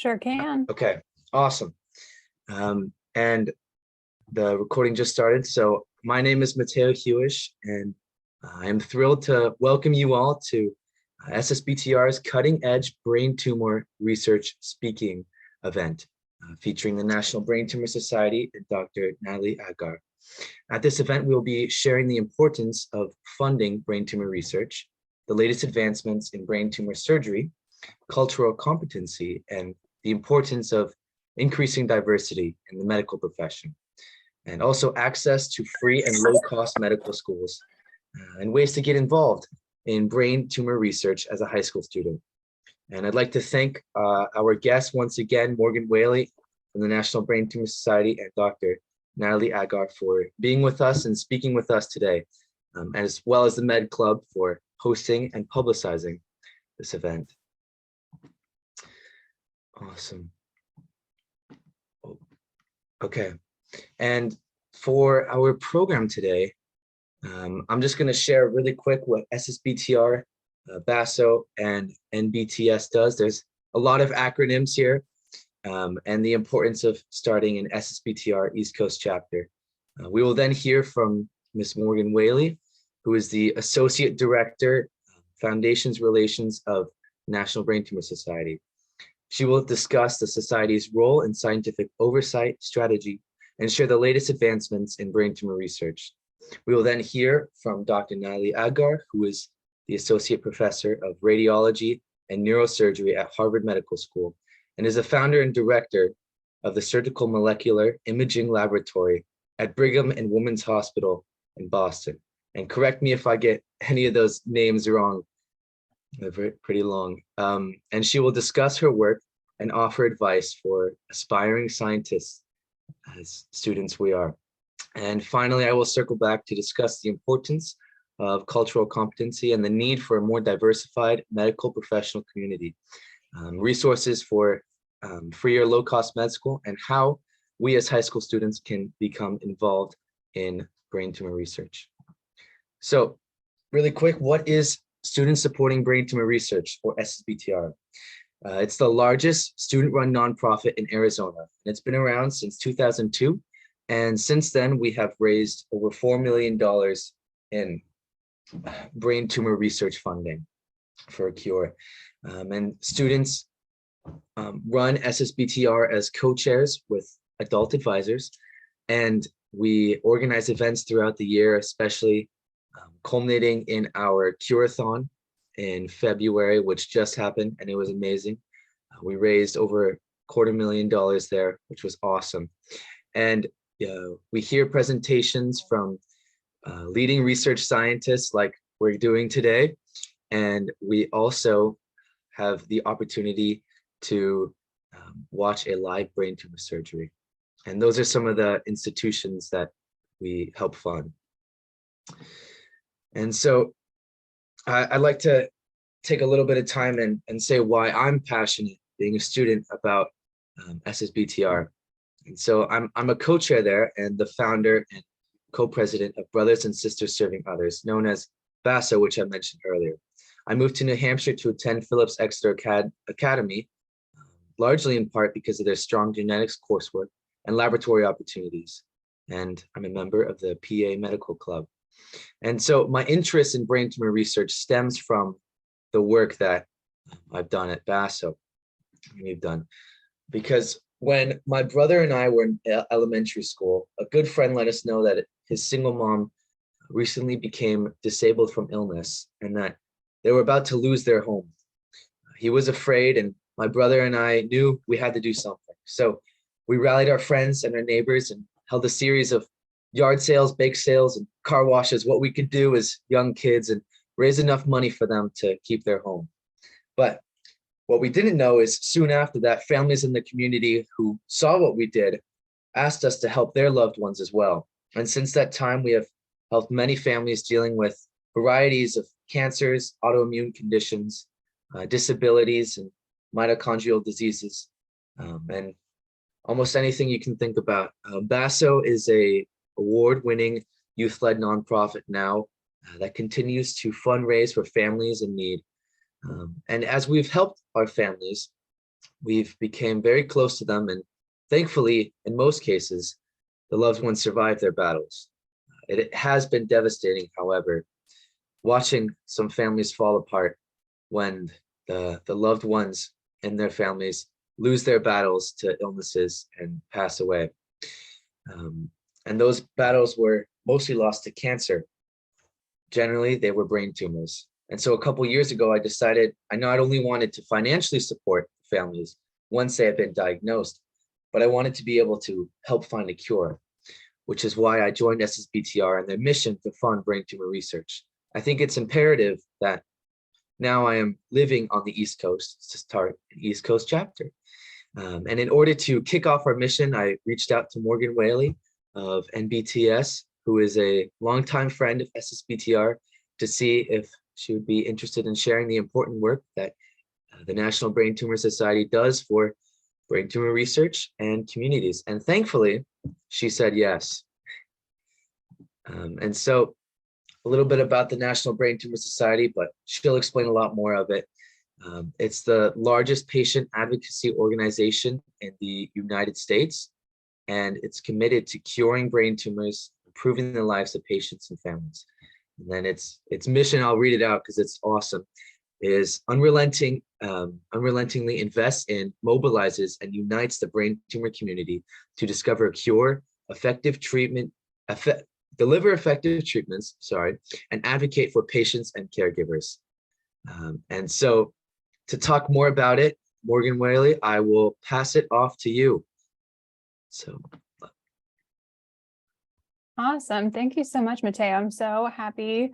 Sure can. Okay, awesome. And the recording just started. So my name is Mateo Hewish, and I am thrilled to welcome you all to SSBTR's Cutting Edge Brain Tumor Research Speaking event, featuring the National Brain Tumor Society and Dr. Nathalie Agar. At this event, we'll be sharing the importance of funding brain tumor research, the latest advancements in brain tumor surgery, cultural competency, and the importance of increasing diversity in the medical profession, and also access to free and low-cost medical schools, and ways to get involved in brain tumor research as a high school student. And I'd like to thank our guests once again, Morgan Whaley from the National Brain Tumor Society and Dr. Nathalie Agar for being with us and speaking with us today, as well as the Med Club for hosting and publicizing this event. Awesome. Okay, and for our program today, I'm just going to share really quick what SSBTR, BASO, and NBTS does. There's a lot of acronyms here, and the importance of starting an SSBTR East Coast chapter. We will then hear from Ms. Morgan Whaley, who is the Associate Director, Foundations Relations of National Brain Tumor Society. She will discuss the Society's role in scientific oversight, strategy, and share the latest advancements in brain tumor research. We will then hear from Dr. Nathalie Agar, who is the Associate Professor of Radiology and Neurosurgery at Harvard Medical School, and is a founder and director of the Surgical Molecular Imaging Laboratory at Brigham and Women's Hospital in Boston. And correct me if I get any of those names wrong. They're pretty long. And she will discuss her work and offer advice for aspiring scientists, as students we are. And finally, I will circle back to discuss the importance of cultural competency and the need for a more diversified medical professional community, resources for free or low-cost med school, and how we as high school students can become involved in brain tumor research. So really quick, what is Students Supporting Brain Tumor Research, or SSBTR? It's the largest student-run nonprofit in Arizona. And it's been around since 2002. And since then, we have raised over $4 million in brain tumor research funding for a cure. And students run SSBTR as co-chairs with adult advisors. And we organize events throughout the year, especially culminating in our Curathon in February, which just happened, and it was amazing. We raised over $250,000 there, which was awesome. And we hear presentations from leading research scientists like we're doing today. And we also have the opportunity to watch a live brain tumor surgery. And those are some of the institutions that we help fund. And so I'd like to take a little bit of time and say why I'm passionate being a student about SSBTR. And so I'm a co-chair there and the founder and co-president of Brothers and Sisters Serving Others, known as BASO, which I mentioned earlier. I moved to New Hampshire to attend Phillips Exeter Academy, largely in part because of their strong genetics coursework and laboratory opportunities. And I'm a member of the PA Medical Club. And so my interest in brain tumor research stems from the work that I've done at BASO, we've done, because when my brother and I were in elementary school, a good friend let us know that his single mom recently became disabled from illness and that they were about to lose their home. He was afraid, and my brother and I knew we had to do something. So we rallied our friends and our neighbors and held a series of yard sales, bake sales, and car washes, what we could do as young kids and raise enough money for them to keep their home. But what we didn't know is soon after that, families in the community who saw what we did asked us to help their loved ones as well. And since that time, we have helped many families dealing with varieties of cancers, autoimmune conditions, disabilities, and mitochondrial diseases, and almost anything you can think about. BASO is a award-winning youth-led nonprofit now that continues to fundraise for families in need. And as we've helped our families, we've become very close to them, and thankfully, in most cases, the loved ones survive their battles. It has been devastating, however, watching some families fall apart when the loved ones and their families lose their battles to illnesses and pass away. And those battles were mostly lost to cancer. Generally, they were brain tumors. And so a couple years ago, I decided I not only wanted to financially support families once they had been diagnosed, but I wanted to be able to help find a cure, which is why I joined SSBTR and their mission to fund brain tumor research. I think it's imperative that now I am living on the East Coast to start an East Coast chapter. And in order to kick off our mission, I reached out to Morgan Whaley of NBTS, who is a longtime friend of SSBTR, to see if she would be interested in sharing the important work that the National Brain Tumor Society does for brain tumor research and communities. And thankfully, she said yes. And so a little bit about the National Brain Tumor Society, but she'll explain a lot more of it. It's the largest patient advocacy organization in the United States, and it's committed to curing brain tumors, improving the lives of patients and families. And then its mission, I'll read it out because it's awesome, is unrelentingly invests in, mobilizes, and unites the brain tumor community to discover a cure, deliver effective treatments, and advocate for patients and caregivers. And so to talk more about it, Morgan Whaley, I will pass it off to you. So. Awesome. Thank you so much, Matteo. I'm so happy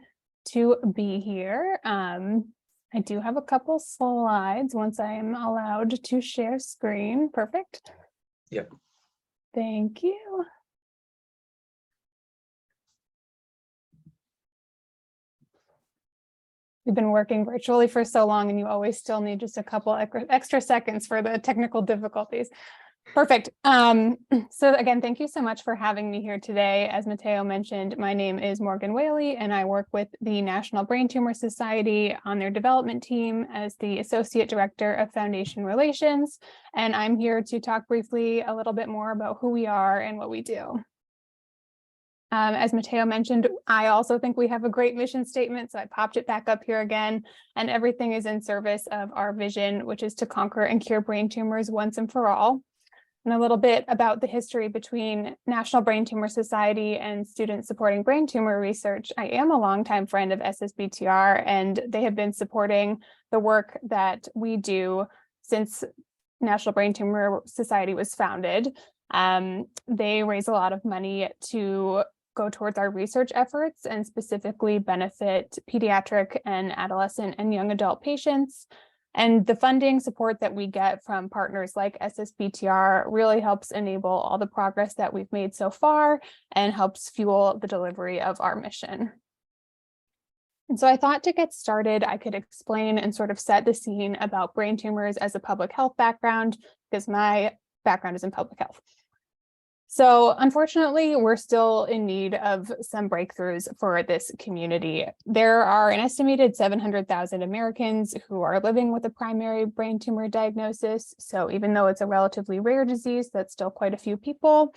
to be here. I do have a couple slides once I am allowed to share screen. Perfect. Yep. Thank you. We've been working virtually for so long, and you always still need just a couple extra seconds for the technical difficulties. Perfect. So again, thank you so much for having me here today. As Matteo mentioned, my name is Morgan Whaley, and I work with the National Brain Tumor Society on their development team as the Associate Director of Foundation Relations. And I'm here to talk briefly a little bit more about who we are and what we do. As Matteo mentioned, I also think we have a great mission statement, so I popped it back up here again, and everything is in service of our vision, which is to conquer and cure brain tumors once and for all. And a little bit about the history between National Brain Tumor Society and students supporting brain tumor research. I am a longtime friend of SSBTR, and they have been supporting the work that we do since National Brain Tumor Society was founded. They raise a lot of money to go towards our research efforts and specifically benefit pediatric and adolescent and young adult patients. And the funding support that we get from partners like SSBTR really helps enable all the progress that we've made so far and helps fuel the delivery of our mission. And so I thought to get started, I could explain and sort of set the scene about brain tumors as a public health background, because my background is in public health. So unfortunately, we're still in need of some breakthroughs for this community. There are an estimated 700,000 Americans who are living with a primary brain tumor diagnosis. So even though it's a relatively rare disease, that's still quite a few people.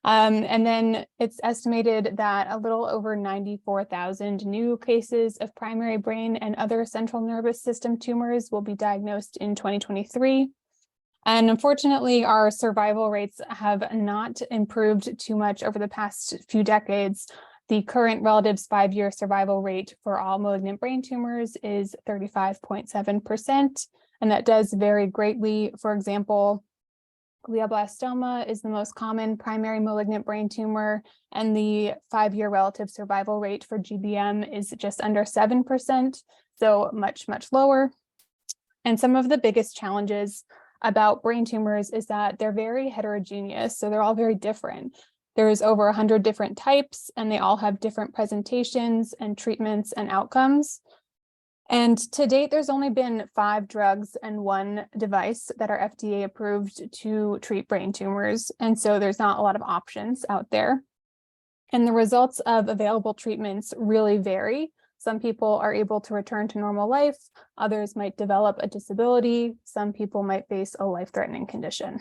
And then it's estimated that a little over 94,000 new cases of primary brain and other central nervous system tumors will be diagnosed in 2023. And unfortunately, our survival rates have not improved too much over the past few decades. The current relatives 5-year survival rate for all malignant brain tumors is 35.7%, and that does vary greatly. For example, glioblastoma is the most common primary malignant brain tumor, and the 5-year relative survival rate for GBM is just under 7%, so much, much lower. And some of the biggest challenges about brain tumors is that they're very heterogeneous, so they're all very different. There's over 100 different types, and they all have different presentations and treatments and outcomes. And to date, there's only been 5 drugs and 1 device that are FDA approved to treat brain tumors, and so there's not a lot of options out there. And the results of available treatments really vary. Some people are able to return to normal life. Others might develop a disability. Some people might face a life-threatening condition.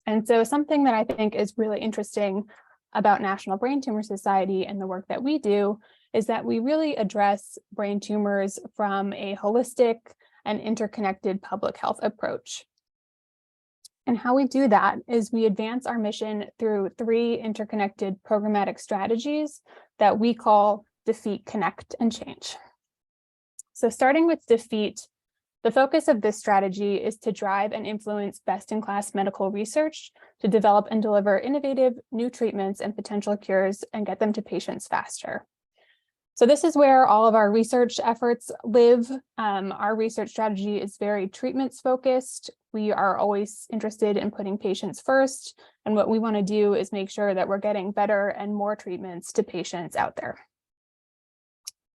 And so something that I think is really interesting about National Brain Tumor Society and the work that we do is that we really address brain tumors from a holistic and interconnected public health approach. And how we do that is we advance our mission through 3 interconnected programmatic strategies that we call Defeat, Connect, and Change. So starting with Defeat, the focus of this strategy is to drive and influence best-in-class medical research to develop and deliver innovative new treatments and potential cures and get them to patients faster. So this is where all of our research efforts live. Our research strategy is very treatments focused. We are always interested in putting patients first. And what we want to do is make sure that we're getting better and more treatments to patients out there.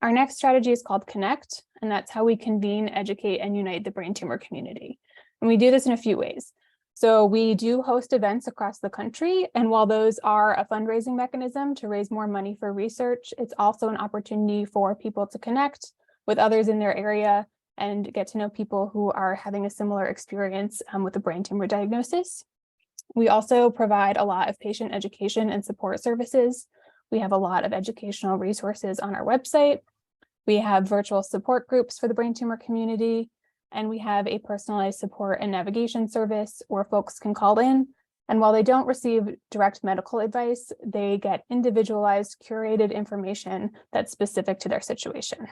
Our next strategy is called Connect, and that's how we convene, educate, and unite the brain tumor community. And we do this in a few ways. So we do host events across the country, and while those are a fundraising mechanism to raise more money for research, it's also an opportunity for people to connect with others in their area and get to know people who are having a similar experience with a brain tumor diagnosis. We also provide a lot of patient education and support services. We have a lot of educational resources on our website. We have virtual support groups for the brain tumor community, and we have a personalized support and navigation service where folks can call in. And while they don't receive direct medical advice, they get individualized, curated information that's specific to their situation.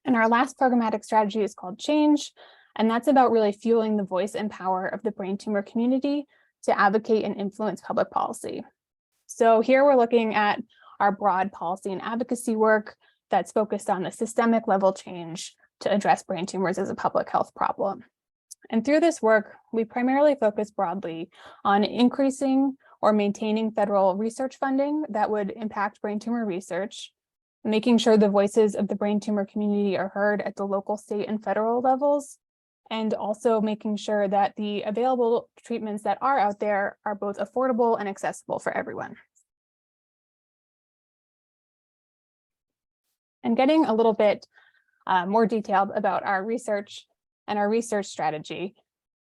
And our last programmatic strategy is called Change, and that's about really fueling the voice and power of the brain tumor community to advocate and influence public policy. So here we're looking at our broad policy and advocacy work that's focused on the systemic level change to address brain tumors as a public health problem. And through this work, we primarily focus broadly on increasing or maintaining federal research funding that would impact brain tumor research, making sure the voices of the brain tumor community are heard at the local, state, and federal levels, and also making sure that the available treatments that are out there are both affordable and accessible for everyone. And getting a little bit more detailed about our research and our research strategy.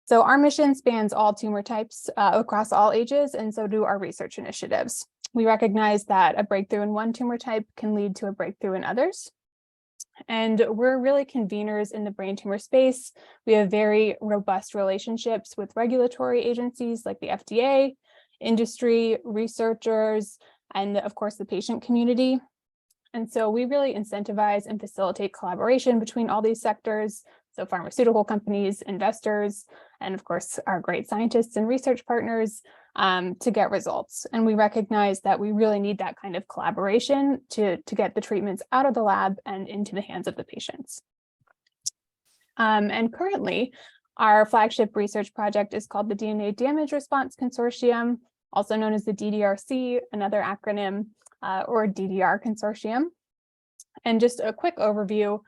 So our mission spans all tumor types across all ages, and so do our research initiatives. We recognize that a breakthrough in one tumor type can lead to a breakthrough in others. And we're really conveners in the brain tumor space. We have very robust relationships with regulatory agencies like the FDA, industry, researchers, and of course the patient community. And so we really incentivize and facilitate collaboration between all these sectors. So pharmaceutical companies, investors, and of course, our great scientists and research partners to get results. And we recognize that we really need that kind of collaboration to get the treatments out of the lab and into the hands of the patients. And currently, our flagship research project is called the DNA Damage Response Consortium, also known as the DDRC, another acronym, or DDR Consortium. And just a quick overview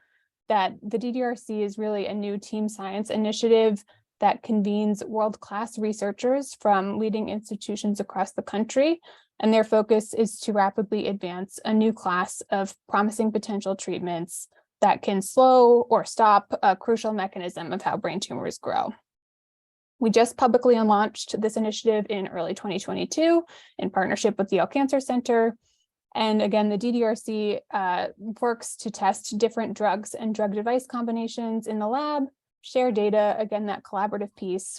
that the DDRC is really a new team science initiative that convenes world-class researchers from leading institutions across the country. And their focus is to rapidly advance a new class of promising potential treatments that can slow or stop a crucial mechanism of how brain tumors grow. We just publicly launched this initiative in early 2022 in partnership with the Yale Cancer Center. And again, the DDRC works to test different drugs and drug device combinations in the lab, share data, again, that collaborative piece,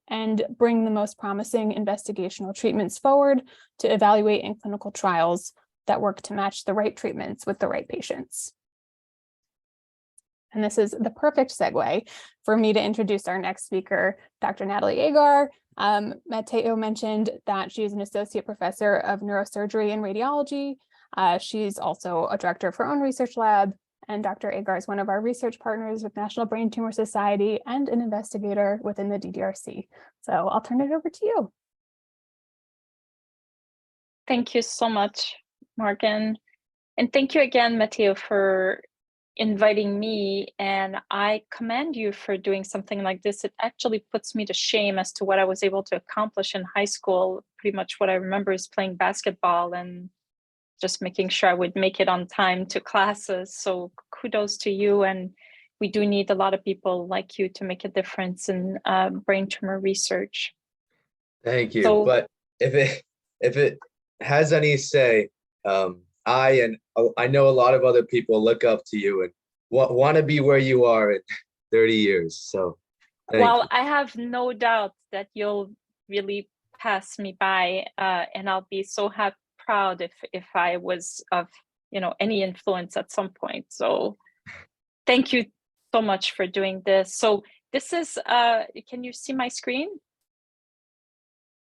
and bring the most promising investigational treatments forward to evaluate in clinical trials that work to match the right treatments with the right patients. And this is the perfect segue for me to introduce our next speaker, Dr. Nathalie Agar. Matteo mentioned that she is an associate professor of neurosurgery and radiology. She's also a director of her own research lab, and Dr. Agar is one of our research partners with National Brain Tumor Society and an investigator within the DDRC. So I'll turn it over to you. Thank you so much, Morgan. And thank you again, Matteo, for inviting me, and I commend you for doing something like this. It actually puts me to shame as to what I was able to accomplish in high school. Pretty much what I remember is playing basketball and just making sure I would make it on time to classes. So kudos to you. And we do need a lot of people like you to make a difference in brain tumor research. Thank you. So, but if it has any say, I know a lot of other people look up to you and want to be where you are in 30 years. So thank you. I have no doubt that you'll really pass me by, and I'll be so proud if I was of any influence at some point. So thank you so much for doing this. So this is can you see my screen?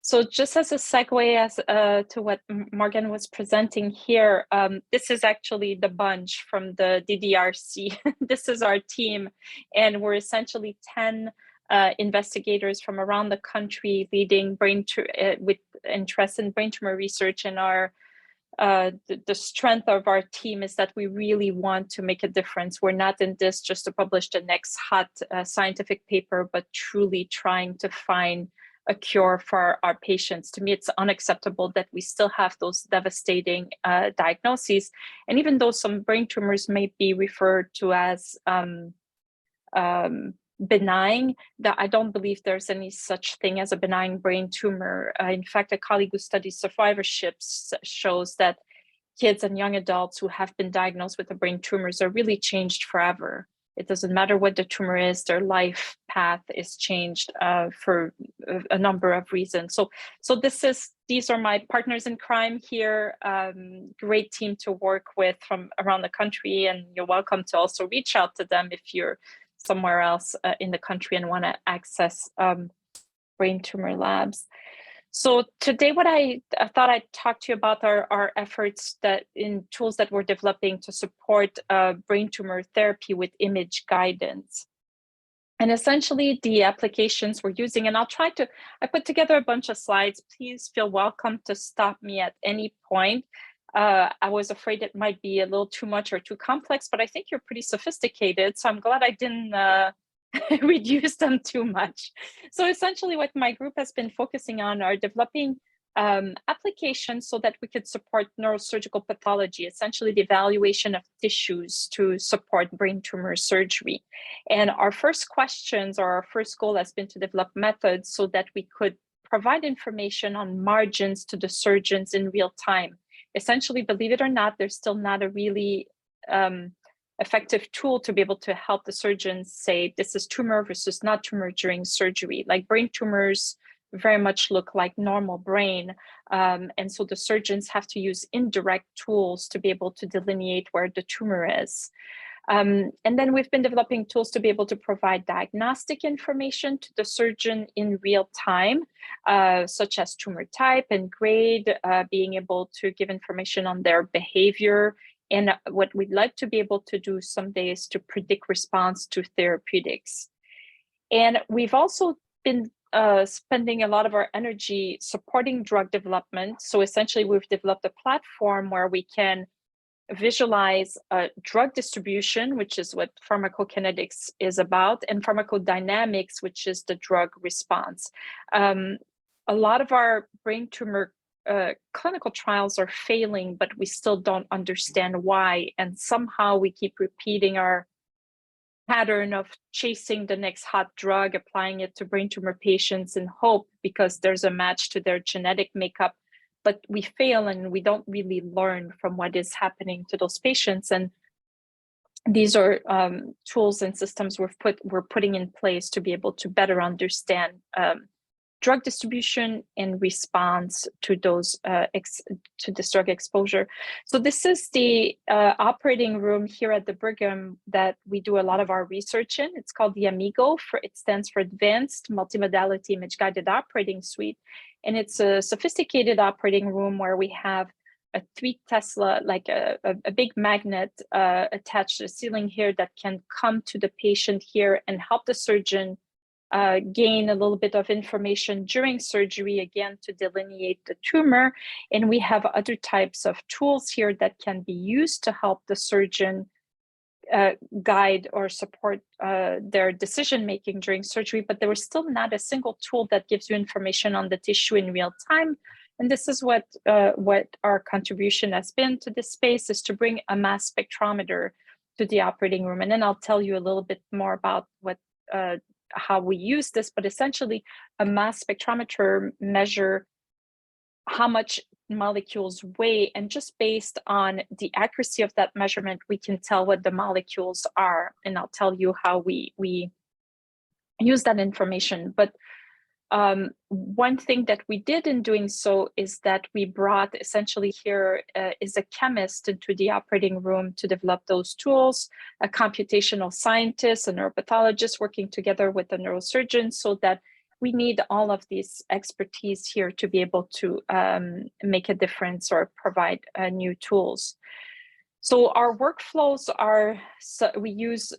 So just as a segue to what Morgan was presenting here, this is actually the bunch from the DDRC. This is our team, and we're essentially 10 investigators from around the country leading with interest in brain tumor research. And the strength of our team is that we really want to make a difference. We're not in this just to publish the next hot scientific paper, but truly trying to find a cure for our patients. To me, it's unacceptable that we still have those devastating diagnoses. And even though some brain tumors may be referred to as benign, that I don't believe there's any such thing as a benign brain tumor. In fact, a colleague who studies survivorship shows that kids and young adults who have been diagnosed with a brain tumors are really changed forever. It doesn't matter what the tumor is, their life path is changed for a number of reasons. So these are my partners in crime here. Great team to work with from around the country, and you're welcome to also reach out to them if you're somewhere else in the country and want to access brain tumor labs. So today, what I thought I'd talk to you about are our efforts in tools that we're developing to support brain tumor therapy with image guidance. And essentially the applications we're using, and I put together a bunch of slides. Please feel welcome to stop me at any point. I was afraid it might be a little too much or too complex, but I think you're pretty sophisticated. So I'm glad I didn't reduce them too much. So essentially what my group has been focusing on are developing applications so that we could support neurosurgical pathology, essentially the evaluation of tissues to support brain tumor surgery. And our first questions, or our first goal, has been to develop methods so that we could provide information on margins to the surgeons in real time. Essentially, believe it or not, there's still not a really effective tool to be able to help the surgeons say this is tumor versus not tumor during surgery. Like brain tumors very much look like normal brain. And so the surgeons have to use indirect tools to be able to delineate where the tumor is. And then we've been developing tools to be able to provide diagnostic information to the surgeon in real time, such as tumor type and grade, being able to give information on their behavior. And what we'd like to be able to do someday is to predict response to therapeutics. And we've also been spending a lot of our energy supporting drug development. So essentially, we've developed a platform where we can visualize drug distribution, which is what pharmacokinetics is about, and pharmacodynamics, which is the drug response. A lot of our brain tumor clinical trials are failing, but we still don't understand why. And somehow we keep repeating our pattern of chasing the next hot drug, applying it to brain tumor patients in hope because there's a match to their genetic makeup. But we fail and we don't really learn from what is happening to those patients. And these are tools and systems we're putting in place to be able to better understand drug distribution in response to those to this drug exposure. So this is the operating room here at the Brigham that we do a lot of our research in. It's called the AMIGO. It stands for Advanced Multimodality Image Guided Operating Suite. And it's a sophisticated operating room where we have a 3 Tesla, like a big magnet attached to the ceiling here that can come to the patient here and help the surgeon gain a little bit of information during surgery, again, to delineate the tumor. And we have other types of tools here that can be used to help the surgeon guide or support their decision-making during surgery, but there was still not a single tool that gives you information on the tissue in real time. And this is what our contribution has been to this space, is to bring a mass spectrometer to the operating room. And then I'll tell you a little bit more about how we use this, but essentially a mass spectrometer measure how much molecules weigh, and just based on the accuracy of that measurement, we can tell what the molecules are. And I'll tell you how we use that information. But one thing that we did in doing so is that we brought, essentially here is a chemist into the operating room to develop those tools, a computational scientist, a neuropathologist working together with a neurosurgeon, so that we need all of these expertise here to be able to make a difference or provide new tools. So our workflows are, we use,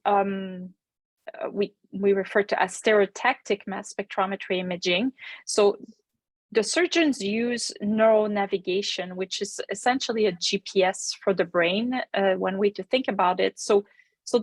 we refer to as stereotactic mass spectrometry imaging. So the surgeons use neural navigation, which is essentially a GPS for the brain, one way to think about it, so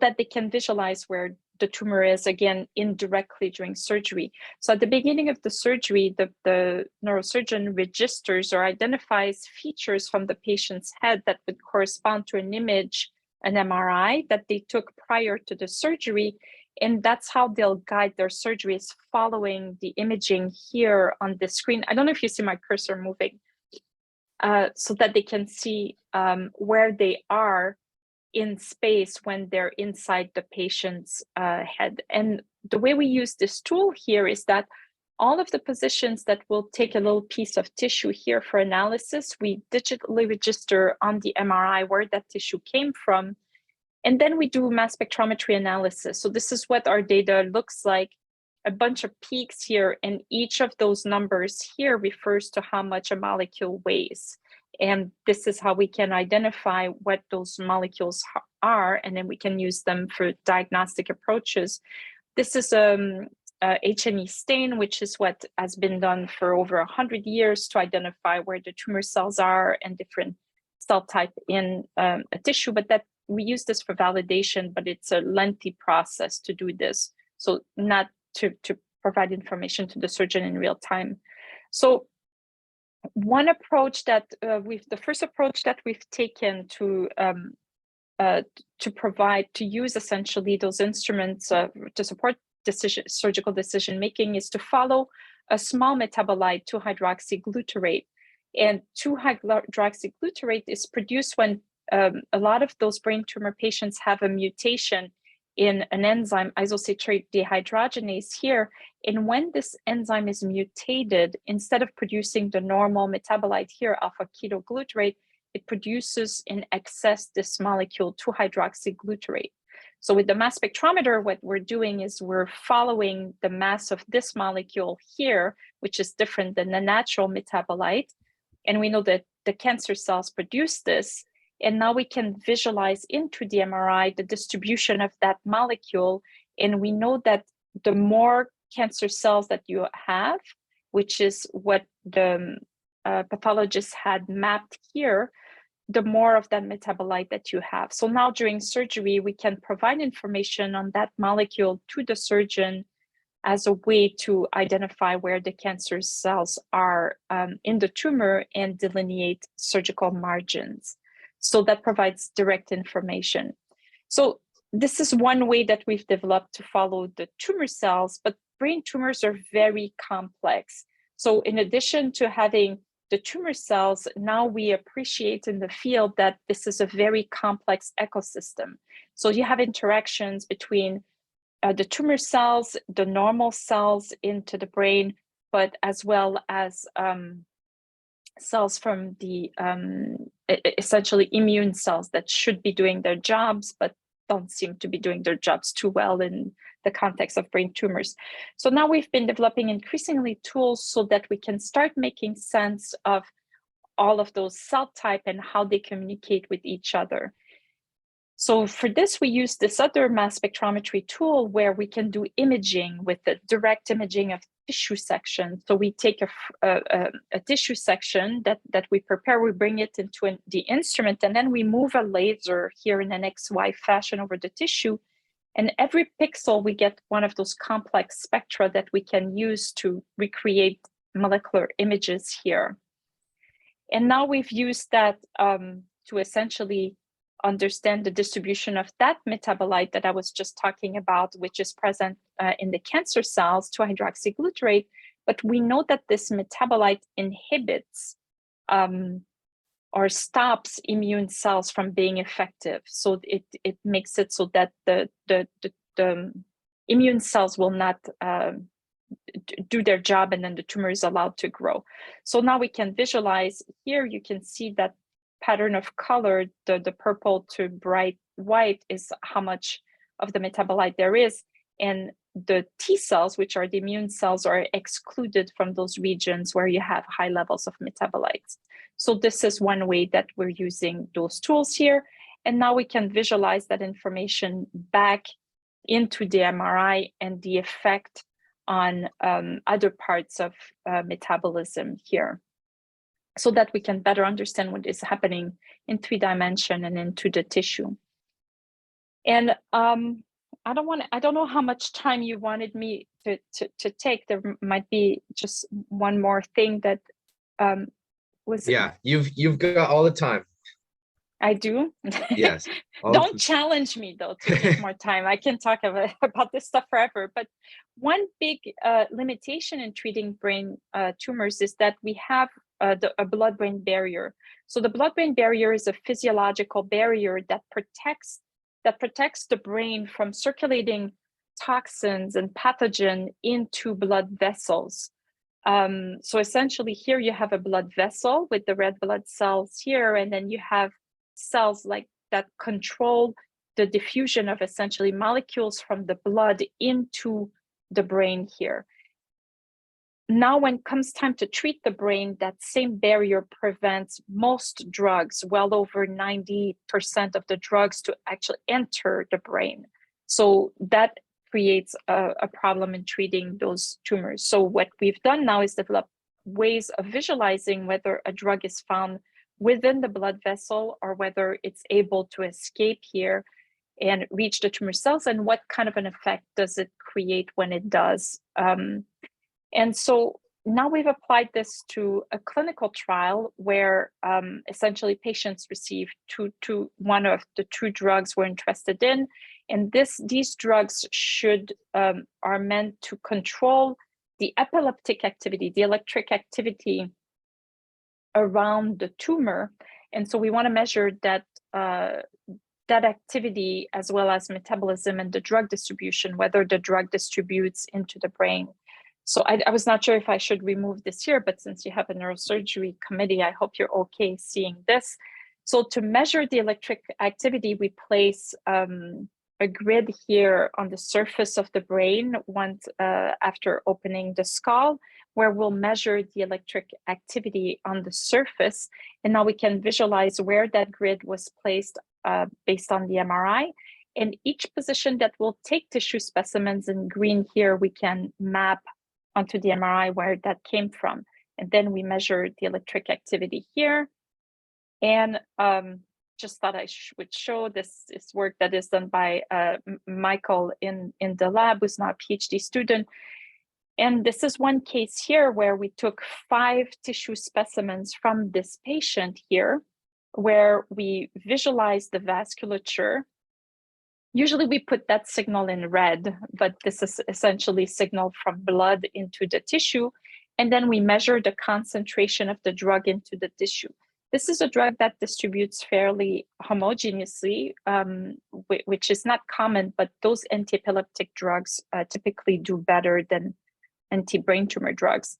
that they can visualize where the tumor is, again, indirectly during surgery. So at the beginning of the surgery, the neurosurgeon registers or identifies features from the patient's head that would correspond to an image, an MRI that they took prior to the surgery. And that's how they'll guide their surgery, is following the imaging here on the screen. I don't know if you see my cursor moving, so that they can see where they are in space when they're inside the patient's head. And the way we use this tool here is that all of the positions that will take a little piece of tissue here for analysis, we digitally register on the MRI where that tissue came from. And then we do mass spectrometry analysis. So this is what our data looks like, a bunch of peaks here, and each of those numbers here refers to how much a molecule weighs. And this is how we can identify what those molecules are, and then we can use them for diagnostic approaches. This is H&E stain, which is what has been done for over 100 years to identify where the tumor cells are and different cell type in a tissue, but that we use this for validation, but it's a lengthy process to do this. So not to provide information to the surgeon in real time. So one approach that the first approach that we've taken to use essentially those instruments to support surgical decision making is to follow a small metabolite, 2-hydroxyglutarate. And 2-hydroxyglutarate is produced when a lot of those brain tumor patients have a mutation in an enzyme, isocitrate dehydrogenase here. And when this enzyme is mutated, instead of producing the normal metabolite here, alpha-ketoglutarate, it produces in excess this molecule, 2-hydroxyglutarate. So with the mass spectrometer, what we're doing is we're following the mass of this molecule here, which is different than the natural metabolite. And we know that the cancer cells produce this. And now we can visualize into the MRI the distribution of that molecule. And we know that the more cancer cells that you have, which is what the pathologist had mapped here, the more of that metabolite that you have. So now during surgery, we can provide information on that molecule to the surgeon as a way to identify where the cancer cells are in the tumor and delineate surgical margins. So that provides direct information. So this is one way that we've developed to follow the tumor cells, but brain tumors are very complex. So in addition to having the tumor cells, now we appreciate in the field that this is a very complex ecosystem. So you have interactions between the tumor cells, the normal cells into the brain, but as well as cells from the essentially immune cells that should be doing their jobs, but don't seem to be doing their jobs too well in the context of brain tumors. So now we've been developing increasingly tools so that we can start making sense of all of those cell type and how they communicate with each other. So for this, we use this other mass spectrometry tool where we can do imaging with the direct imaging of tissue section. So we take a tissue section that we prepare, we bring it into the instrument, and then we move a laser here in an XY fashion over the tissue. And every pixel, we get one of those complex spectra that we can use to recreate molecular images here. And now we've used that to essentially understand the distribution of that metabolite that I was just talking about, which is present in the cancer cells, 2-hydroxyglutarate. But we know that this metabolite inhibits or stops immune cells from being effective. So it makes it so that the immune cells will not do their job, and then the tumor is allowed to grow. So now we can visualize here, you can see that pattern of color, the purple to bright white is how much of the metabolite there is. And the T cells, which are the immune cells, are excluded from those regions where you have high levels of metabolites. So this is one way that we're using those tools here. And now we can visualize that information back into the MRI and the effect on other parts of metabolism here, so that we can better understand what is happening in 3D and into the tissue. And I don't know how much time you wanted me to take. There might be just one more thing that was. Yeah, you've got all the time. I do? Yes. Don't challenge me though to take more time. I can talk about this stuff forever. But one big limitation in treating brain tumors is that we have a blood-brain barrier. So the blood-brain barrier is a physiological barrier that protects the brain from circulating toxins and pathogen into blood vessels. So essentially here you have a blood vessel with the red blood cells here, and then you have cells like that control the diffusion of essentially molecules from the blood into the brain here. Now, when it comes time to treat the brain, that same barrier prevents most drugs, well over 90% of the drugs, to actually enter the brain. So that creates a problem in treating those tumors. So what we've done now is develop ways of visualizing whether a drug is found within the blood vessel or whether it's able to escape here and reach the tumor cells, and what kind of an effect does it create when it does. And so now we've applied this to a clinical trial where essentially patients receive one of the two drugs we're interested in. And these drugs are meant to control the epileptic activity, the electric activity around the tumor. And so we want to measure that activity as well as metabolism and the drug distribution, whether the drug distributes into the brain. So I was not sure if I should remove this here, but since you have a neurosurgery committee, I hope you're okay seeing this. So to measure the electric activity, we place a grid here on the surface of the brain once after opening the skull, where we'll measure the electric activity on the surface. And now we can visualize where that grid was placed based on the MRI. And each position that we'll take tissue specimens in green here, we can map onto the MRI where that came from. And then we measure the electric activity here. And just thought I would show this work that is done by Michael in the lab, who's now a PhD student. And this is one case here where we took 5 tissue specimens from this patient here, where we visualized the vasculature. Usually we put that signal in red, but this is essentially signal from blood into the tissue. And then we measure the concentration of the drug into the tissue. This is a drug that distributes fairly homogeneously, which is not common, but those anti-epileptic drugs typically do better than anti-brain tumor drugs.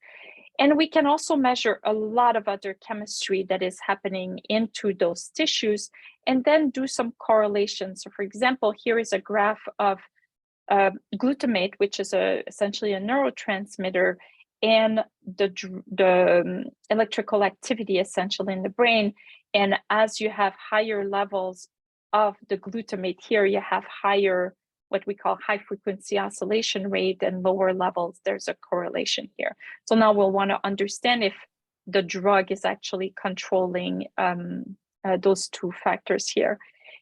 And we can also measure a lot of other chemistry that is happening into those tissues and then do some correlations. So for example, here is a graph of glutamate, which is essentially a neurotransmitter, and the electrical activity essentially in the brain. And as you have higher levels of the glutamate here, you have higher, what we call high frequency oscillation rate, and lower levels, there's a correlation here. So now we'll want to understand if the drug is actually controlling those two factors here.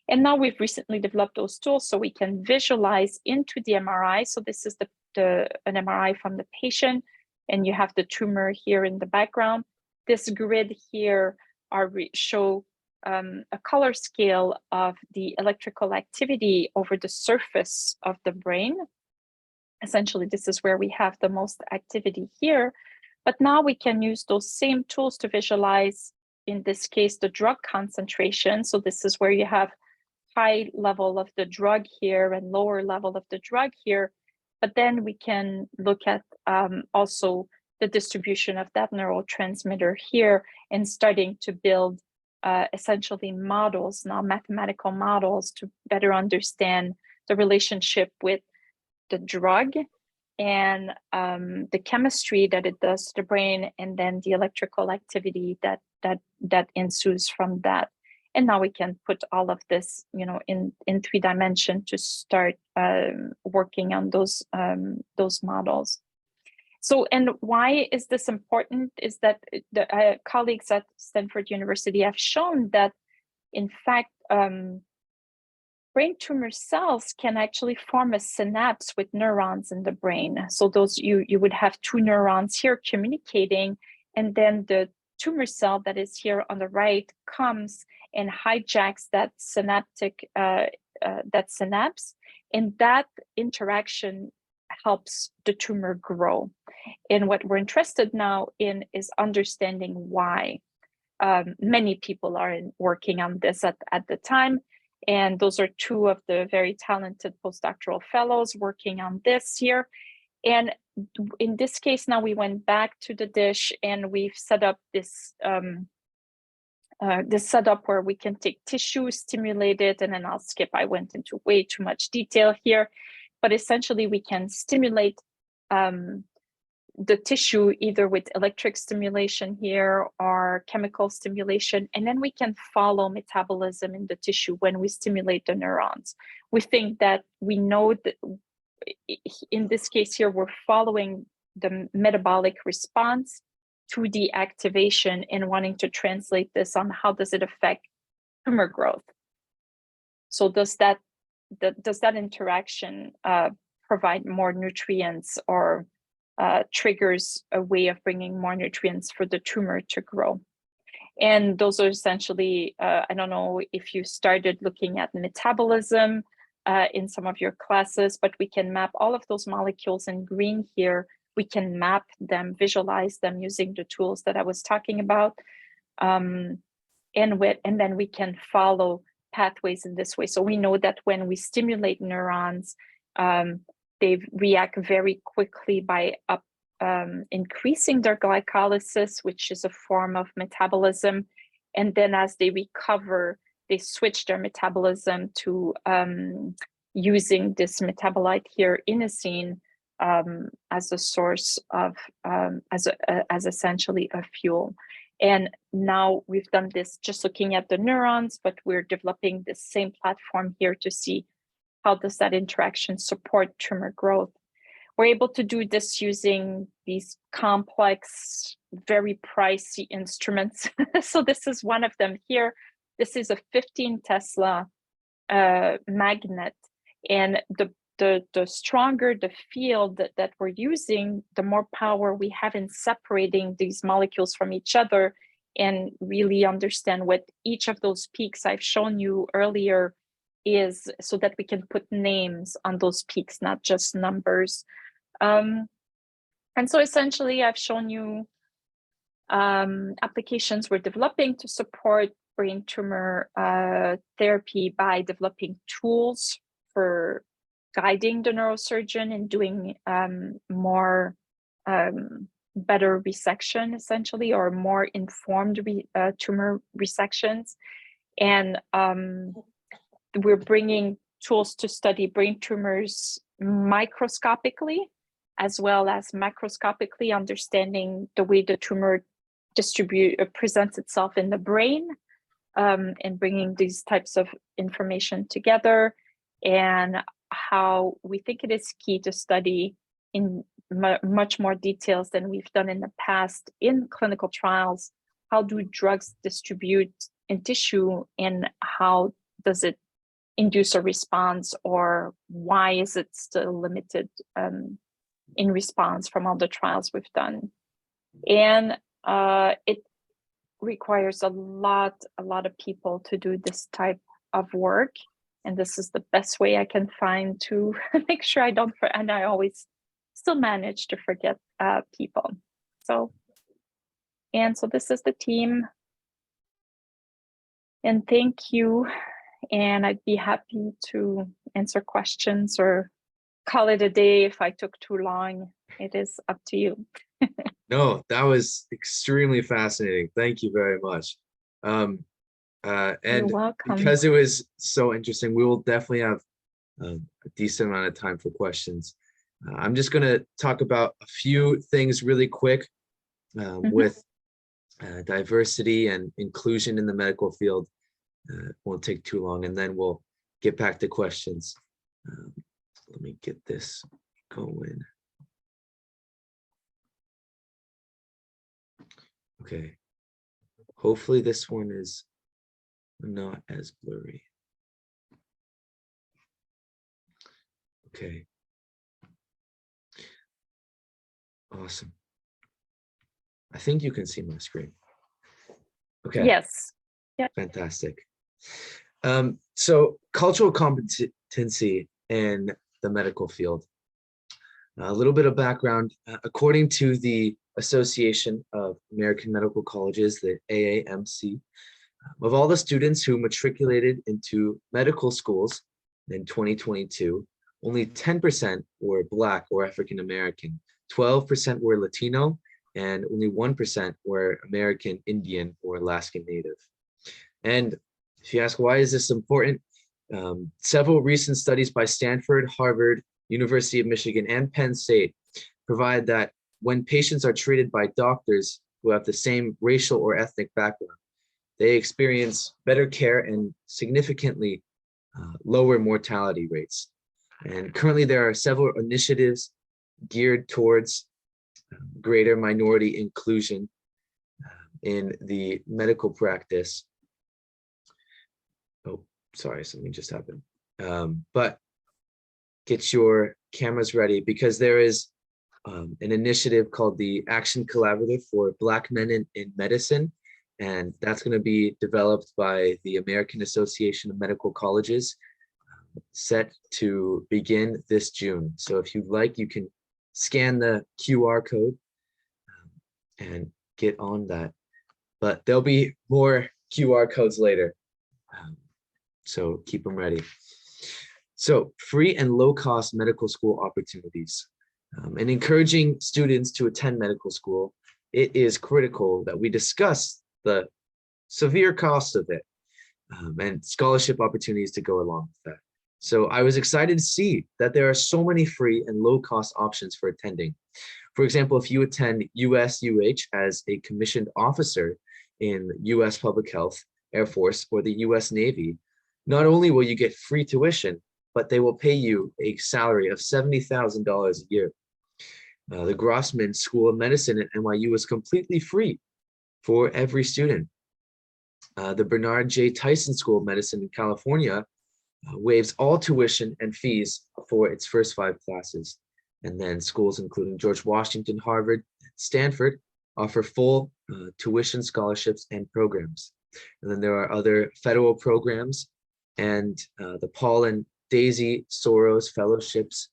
And now we've recently developed those tools so we can visualize into the MRI. So this is an MRI from the patient, and you have the tumor here in the background. this grid here show a color scale of the electrical activity over the surface of the brain. Essentially, this is where we have the most activity here. But now we can use those same tools to visualize, in this case, the drug concentration. So this is where you have high level of the drug here and lower level of the drug here. But then we can look at also the distribution of that neurotransmitter here and starting to build essentially models, now mathematical models, to better understand the relationship with the drug and the chemistry that it does to the brain, and then the electrical activity that ensues from that. And now we can put all of this, in 3 dimensions to start working on those models. So, and why is this important is that the colleagues at Stanford University have shown that, in fact, brain tumor cells can actually form a synapse with neurons in the brain. So those you would have 2 neurons here communicating, and then the tumor cell that is here on the right comes and hijacks that synaptic that synapse, and that interaction helps the tumor grow. And what we're interested now in is understanding why. Many people are working on this at the time, and those are 2 of the very talented postdoctoral fellows working on this here. And in this case, now we went back to the dish and we've set up this this setup where we can take tissue, stimulate it, and then I'll skip. I went into way too much detail here, but essentially we can stimulate the tissue either with electric stimulation here or chemical stimulation, and then we can follow metabolism in the tissue when we stimulate the neurons. We think that we know that in this case here, we're following the metabolic response to the activation and wanting to translate this on how does it affect tumor growth. So does that interaction provide more nutrients or triggers a way of bringing more nutrients for the tumor to grow? And those are essentially, I don't know if you started looking at metabolism in some of your classes, but we can map all of those molecules in green here. We can map them, visualize them using the tools that I was talking about. And then we can follow pathways in this way. So we know that when we stimulate neurons, they react very quickly by increasing their glycolysis, which is a form of metabolism. And then as they recover, they switch their metabolism to using this metabolite here, inosine, as a source of, as essentially a fuel. And now we've done this just looking at the neurons, but we're developing the same platform here to see how does that interaction support tumor growth. We're able to do this using these complex, very pricey instruments. So this is one of them here. This is a 15 Tesla magnet, and the stronger the field that we're using, the more power we have in separating these molecules from each other and really understand what each of those peaks I've shown you earlier is, so that we can put names on those peaks, not just numbers. And so essentially I've shown you applications we're developing to support brain tumor therapy by developing tools for guiding the neurosurgeon and doing more better resection, essentially, or more informed tumor resections. And we're bringing tools to study brain tumors microscopically, as well as macroscopically, understanding the way the tumor presents itself in the brain, and bringing these types of information together, and how we think it is key to study in much more details than we've done in the past in clinical trials. How do drugs distribute in tissue, and how does it induce a response, or why is it still limited in response from all the trials we've done? And requires a lot of people to do this type of work. And this is the best way I can find to make sure I don't, and I always still manage to forget people. So this is the team. And thank you. And I'd be happy to answer questions or call it a day if I took too long. It is up to you. No, that was extremely fascinating. Thank you very much. You're And welcome. because it was so interesting, we will definitely have a decent amount of time for questions. I'm just going to talk about a few things really quick with diversity and inclusion in the medical field. Won't take too long, and then we'll get back to questions. Let me get this going. Okay. Hopefully this one is not as blurry. Okay. Awesome. I think you can see my screen. Okay. Yes. Yeah. Fantastic. So cultural competency in the medical field. A little bit of background. According to the Association of American Medical Colleges, the AAMC, of all the students who matriculated into medical schools in 2022, only 10% were Black or African American, 12% were Latino, and only 1% were American Indian or Alaskan Native. And if you ask, why is this important? Several recent studies by Stanford, Harvard, University of Michigan, and Penn State provide that when patients are treated by doctors who have the same racial or ethnic background, they experience better care and significantly lower mortality rates. And currently there are several initiatives geared towards greater minority inclusion in the medical practice. Oh, sorry, something just happened. But get your cameras ready, because there is an initiative called the Action Collaborative for Black Men in Medicine, and that's going to be developed by the American Association of Medical Colleges, set to begin this June. So if you'd like, you can scan the QR code and get on that. But there'll be more QR codes later, so keep them ready. So free and low-cost medical school opportunities. And encouraging students to attend medical school, it is critical that we discuss the severe cost of it and scholarship opportunities to go along with that. So I was excited to see that there are so many free and low-cost options for attending. For example, if you attend USUH as a commissioned officer in US Public Health, Air Force, or the US Navy, not only will you get free tuition, but they will pay you a salary of $70,000 a year. The Grossman School of Medicine at NYU is completely free for every student. The Bernard J. Tyson School of Medicine in California waives all tuition and fees for its first 5 classes. And then schools including George Washington, Harvard, Stanford offer full tuition scholarships and programs. And then there are other federal programs, and the Paul and Daisy Soros Fellowships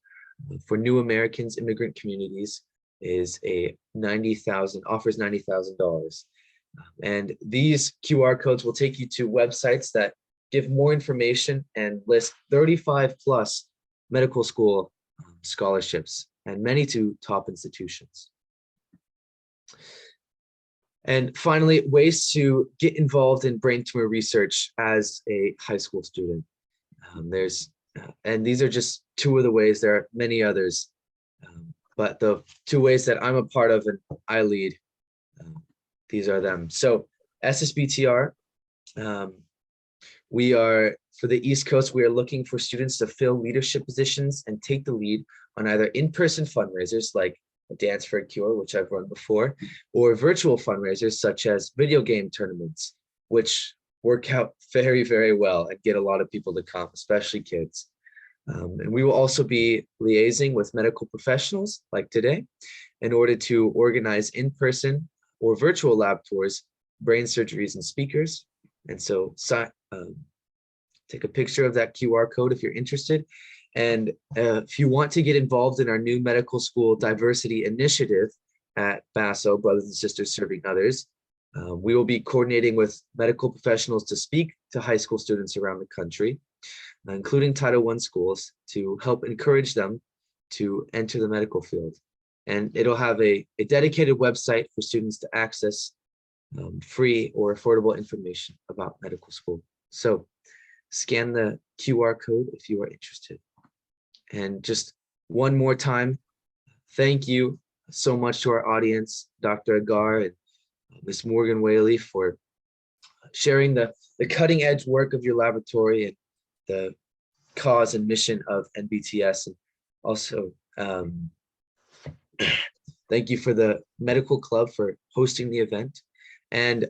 for New Americans Immigrant Communities is offers $90,000. And these QR codes will take you to websites that give more information and list 35 plus medical school scholarships, and many to top institutions. And finally, ways to get involved in brain tumor research as a high school student. And these are just 2 of the ways. There are many others, but the 2 ways that I'm a part of and I lead, these are them. So SSBTR, we are, for the East Coast, we are looking for students to fill leadership positions and take the lead on either in-person fundraisers like a Dance for a Cure, which I've run before, or virtual fundraisers such as video game tournaments, which work out very, very well and get a lot of people to come, especially kids. And we will also be liaising with medical professionals like today in order to organize in-person or virtual lab tours brain surgeries and speakers. And so take a picture of that QR code if you're interested. And if you want to get involved in our new medical school diversity initiative at BASO, Brothers and Sisters Serving Others, we will be coordinating with medical professionals to speak to high school students around the country, including Title I schools, to help encourage them to enter the medical field. And it'll have a dedicated website for students to access free or affordable information about medical school. So scan the QR code if you are interested. And just one more time, thank you so much to our audience, Dr. Agar and Ms. Morgan Whaley, for sharing the cutting edge work of your laboratory and the cause and mission of NBTS. And also, thank you for the medical club for hosting the event. And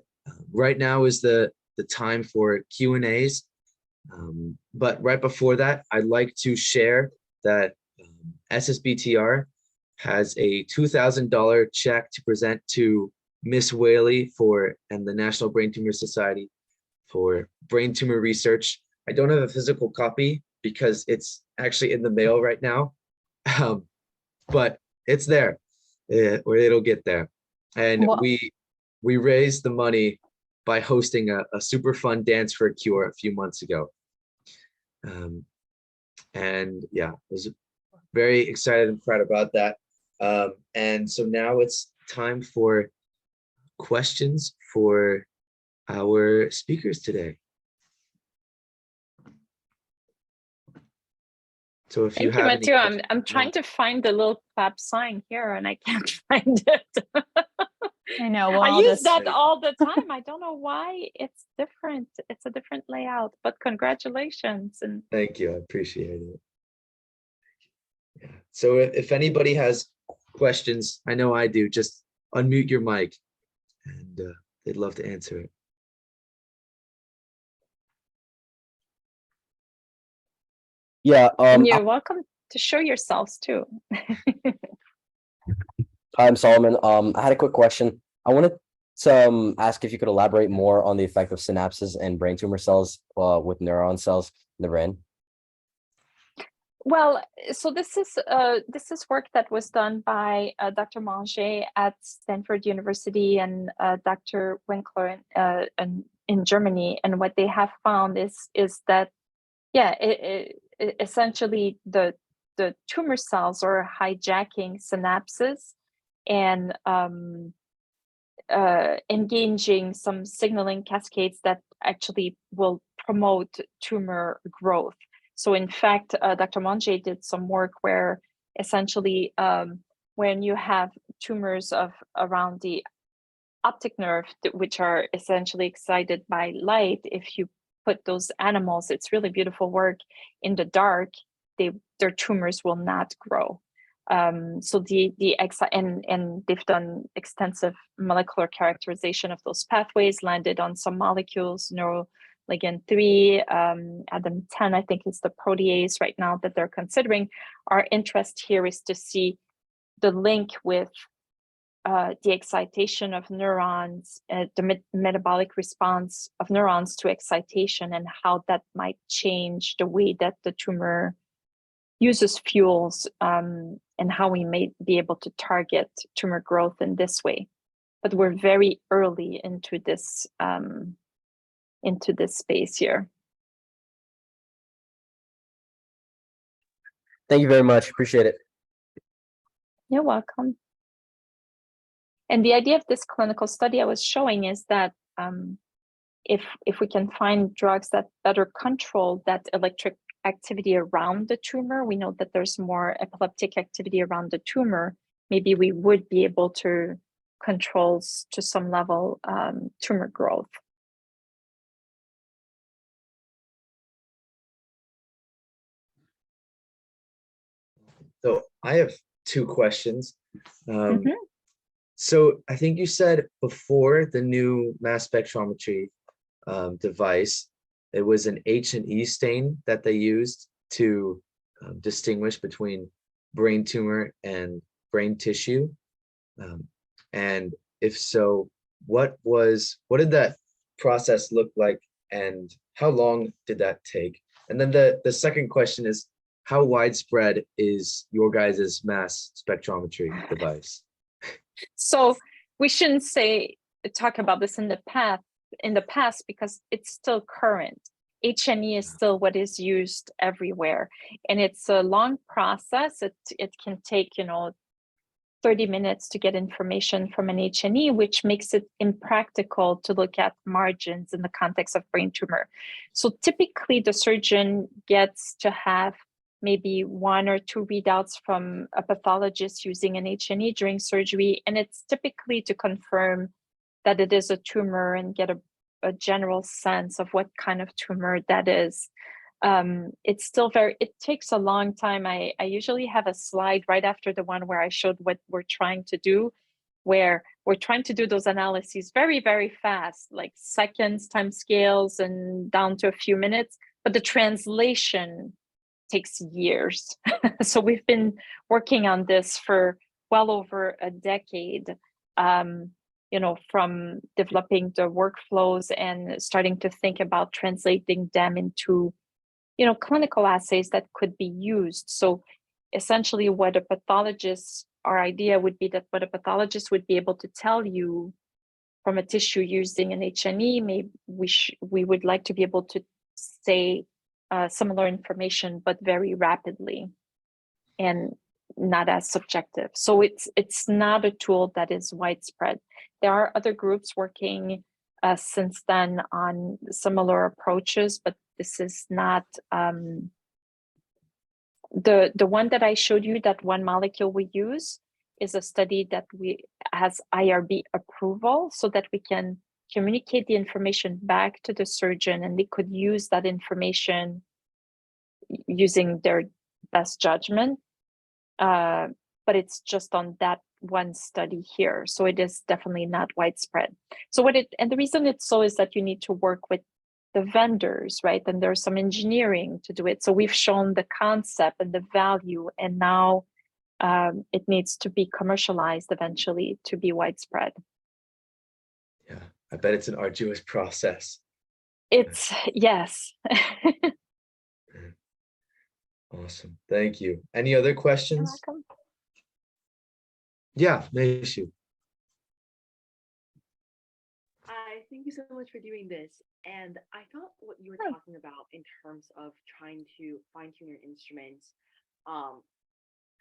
right now is the time for Q&As. But right before that, I'd like to share that SSBTR has a $2,000 check to present to Miss Whaley and the National Brain Tumor Society for brain tumor research. I don't have a physical copy because it's actually in the mail right now, but it's there, or it'll get there. And Well, we raised the money by hosting a super fun dance for a cure a few months ago. And yeah, I was very excited and proud about that. And so now it's time for questions for our speakers today. So if you Thank you, have any Matthew. questions, I'm trying to find the little clap sign here and I can't find it. I know. Well, I I'll use just that all the time. I don't know why it's different. It's a different layout, but congratulations. And thank you. I appreciate it. Yeah. So if anybody has questions, I know I do, just unmute your mic and they'd love to answer it. Yeah, and you're welcome to show yourselves too. I'm Solomon. I had a quick question. I wanted to ask if you could elaborate more on the effect of synapses and brain tumor cells with neuron cells in the brain. Well, so this is work that was done by Dr. Manger at Stanford University and Dr. Winkler in Germany. And what they have found is that, yeah, essentially the tumor cells are hijacking synapses and engaging some signaling cascades that actually will promote tumor growth. So in fact, Dr. Manger did some work where essentially when you have tumors around the optic nerve, which are essentially excited by light, if you put those animals, it's really beautiful work, in the dark, their tumors will not grow. So and they've done extensive molecular characterization of those pathways, landed on some molecules, Ligand 3, Adam 10, I think is the protease right now that they're considering. Our interest here is to see the link with the excitation of neurons, the metabolic response of neurons to excitation, and how that might change the way that the tumor uses fuels, and how we may be able to target tumor growth in this way. But we're very early into this space here. Thank you very much. Appreciate it. You're welcome. And the idea of this clinical study I was showing is that if we can find drugs that better control that electric activity around the tumor, we know that there's more epileptic activity around the tumor, maybe we would be able to control to some level tumor growth. So I have two questions. So I think you said before the new mass spectrometry device, it was an H&E stain that they used to distinguish between brain tumor and brain tissue. And if so, what did that process look like, and how long did that take? And then the second question is, how widespread is your guys' mass spectrometry device? So we shouldn't talk about this in the past because it's still current. H&E is still what is used everywhere, and it's a long process. It can take 30 minutes to get information from an H&E, which makes it impractical to look at margins in the context of brain tumor. So typically the surgeon gets to have maybe 1 or 2 readouts from a pathologist using an H&E during surgery, and it's typically to confirm that it is a tumor and get a general sense of what kind of tumor that is. It's still it takes a long time. I usually have a slide right after the one where I showed what we're trying to do, where we're trying to do those analyses very, very fast, like seconds, time scales, and down to a few minutes, but the translation takes years. So we've been working on this for well over a decade, from developing the workflows and starting to think about translating them into clinical assays that could be used. So essentially our idea would be that what a pathologist would be able to tell you from a tissue using an H&E, maybe we would like to be able to say similar information, but very rapidly and not as subjective. So it's not a tool that is widespread. There are other groups working since then on similar approaches, but this is not the one that I showed you. That one molecule we use is a study that has IRB approval, so that we can communicate the information back to the surgeon, and they could use that information using their best judgment. But it's just on that one study here, so it is definitely not widespread. So and the reason it's so is that you need to work with the vendors, right? And there's some engineering to do it. So we've shown the concept and the value, and now it needs to be commercialized eventually to be widespread. Yeah, I bet it's an arduous process. Yes. Awesome, thank you. Any other questions? You're welcome. Yeah, no issue. Thank you so much for doing this. And I thought what you were talking about in terms of trying to fine-tune your instruments,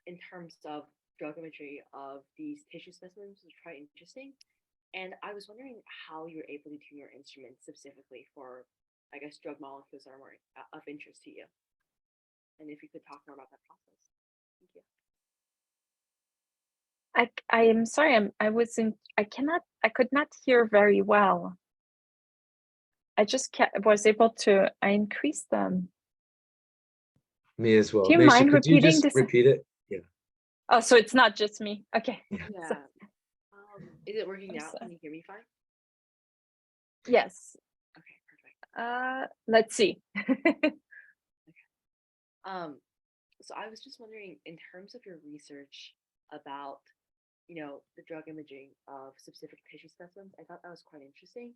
in terms of drogometry of these tissue specimens was quite interesting. And I was wondering how you were able to tune your instruments specifically for, I guess, drug molecules that are more of interest to you. And if you could talk more about that process. Thank you. I am sorry, I could not hear very well. I just was able to, I increased them. Me as well. Do you Maisha, mind could you repeating just this? repeat it? Yeah. Oh, so it's not just me. Okay. Yeah. Yeah. Is it working now? Can you hear me fine? Yes. Okay, perfect. Let's see. Okay. So I was just wondering, in terms of your research about, the drug imaging of specific tissue specimens, I thought that was quite interesting.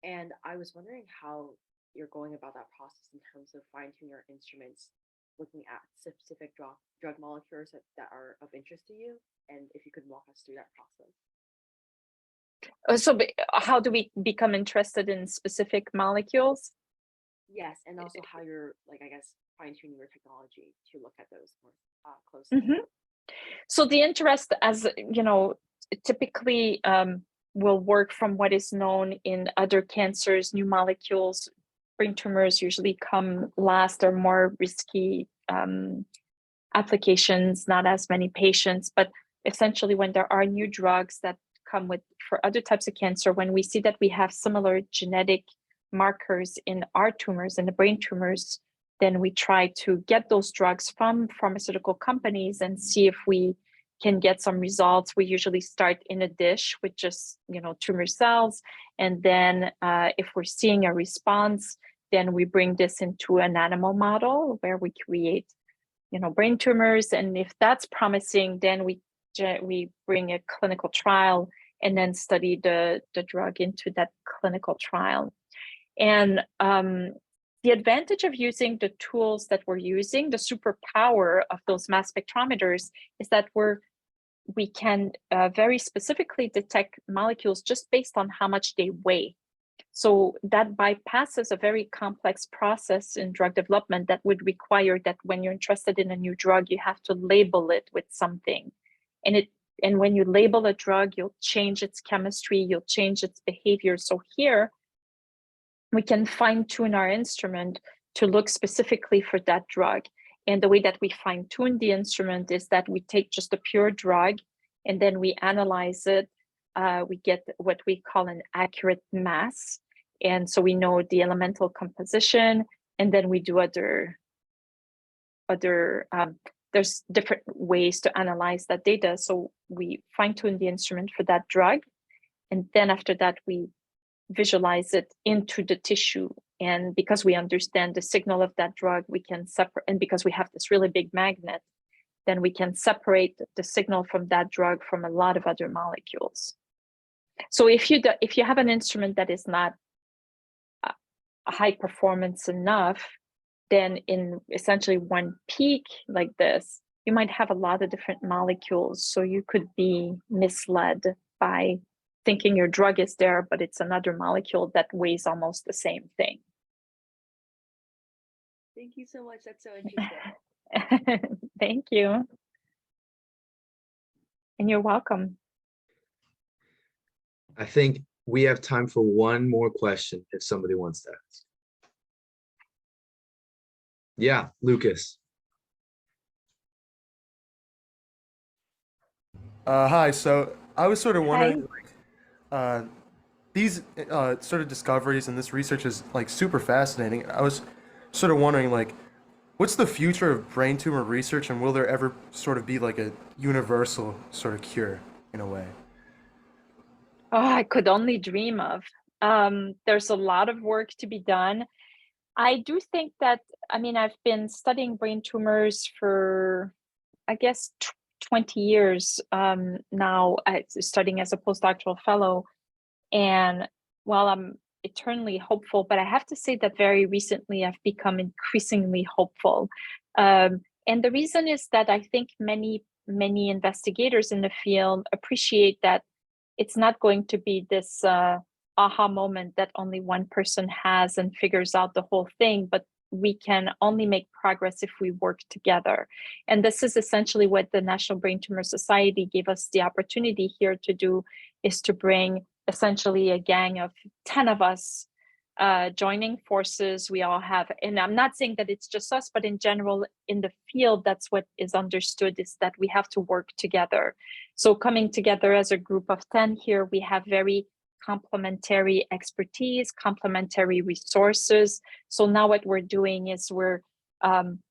And I was wondering how you're going about that process in terms of fine-tuning your instruments, looking at specific drug molecules that are of interest to you, and if you could walk us through that process. So how do we become interested in specific molecules? Yes, and also how you're, I guess, fine-tuning your technology to look at those more closely. Mm-hmm. So the interest, as typically will work from what is known in other cancers, new molecules. Brain tumors usually come last, or more risky applications, not as many patients, but essentially when there are new drugs that come for other types of cancer, when we see that we have similar genetic markers in our tumors, in the brain tumors, then we try to get those drugs from pharmaceutical companies and see if we can get some results. We usually start in a dish with just, tumor cells. And then if we're seeing a response, then we bring this into an animal model where we create, brain tumors. And if that's promising, then we bring a clinical trial and then study the drug into that clinical trial. And the advantage of using the tools that we're using, the superpower of those mass spectrometers, is that we can very specifically detect molecules just based on how much they weigh. So that bypasses a very complex process in drug development that would require that when you're interested in a new drug, you have to label it with something. And when you label a drug, you'll change its chemistry, you'll change its behavior. So here, we can fine-tune our instrument to look specifically for that drug. And the way that we fine-tune the instrument is that we take just a pure drug and then we analyze it. We get what we call an accurate mass. And so we know the elemental composition, and then we do there's different ways to analyze that data. So we fine-tune the instrument for that drug. And then after that, we visualize it into the tissue. And because we understand the signal of that drug, we can separate, and because we have this really big magnet, then we can separate the signal from that drug from a lot of other molecules. So if you have an instrument that is not high performance enough, then in essentially one peak like this, you might have a lot of different molecules. So you could be misled by thinking your drug is there, but it's another molecule that weighs almost the same thing. Thank you so much. That's so interesting. Thank you. And you're welcome. I think we have time for one more question if somebody wants to ask. Yeah, Lucas. Hi, so I was sort of wondering, these sort of discoveries and this research is like super fascinating. I was sort of wondering, like, what's the future of brain tumor research, and will there ever sort of be like a universal sort of cure in a way? Oh, I could only dream of. There's a lot of work to be done. I do think that, I mean, I've been studying brain tumors for, I guess, 20 years now, studying as a postdoctoral fellow. And while I'm eternally hopeful, but I have to say that very recently I've become increasingly hopeful. And the reason is that I think many investigators in the field appreciate that it's not going to be this aha moment that only one person has and figures out the whole thing, but we can only make progress if we work together. And this is essentially what the National Brain Tumor Society gave us the opportunity here to do, is to bring essentially a gang of 10 of us joining forces. We all have, and I'm not saying that it's just us, but in general, in the field, that's what is understood, is that we have to work together. So coming together as a group of 10 here, we have very complementary expertise, complementary resources. So now what we're doing is we're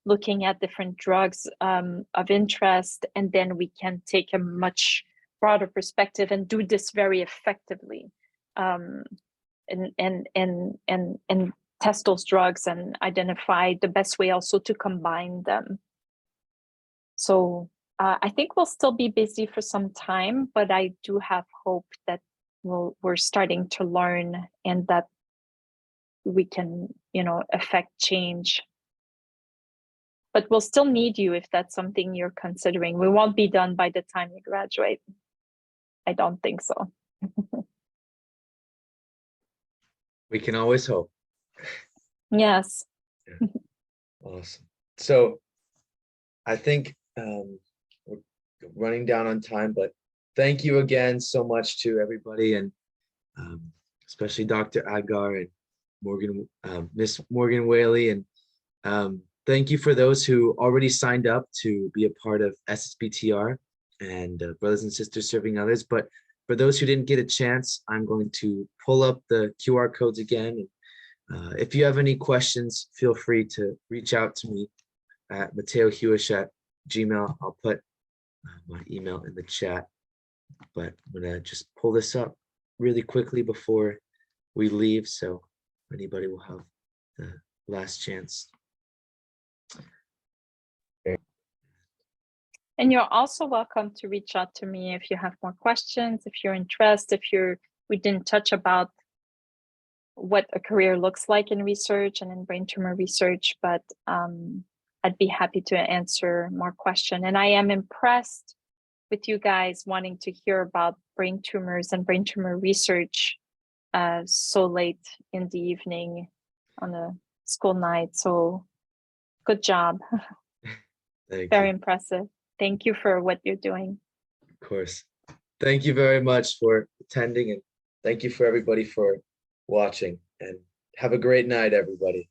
looking at different drugs of interest, and then we can take a much broader perspective and do this very effectively, and test those drugs and identify the best way also to combine them. So I think we'll still be busy for some time, but I do have hope that we're starting to learn, and that we can, affect change. But we'll still need you if that's something you're considering. We won't be done by the time you graduate. I don't think so. We can always hope. Yes. Yeah. Awesome. So I think we're running down on time, but thank you again so much to everybody, and especially Dr. Agar and Miss Morgan Whaley, and thank you for those who already signed up to be a part of SSBTR and Brothers and Sisters Serving Others. But for those who didn't get a chance, I'm going to pull up the QR codes again. If you have any questions, feel free to reach out to me at mateohewish@gmail.com. I'll put my email in the chat, but I'm gonna just pull this up really quickly before we leave, so anybody will have the last chance. And you're also welcome to reach out to me if you have more questions, if you're interested, we didn't touch about what a career looks like in research and in brain tumor research, but I'd be happy to answer more questions. And I am impressed with you guys wanting to hear about brain tumors and brain tumor research so late in the evening on a school night. So good job. Thank Very you. impressive. Thank you for what you're doing. Of course. Thank you very much for attending, and thank you for everybody for watching, and have a great night, everybody.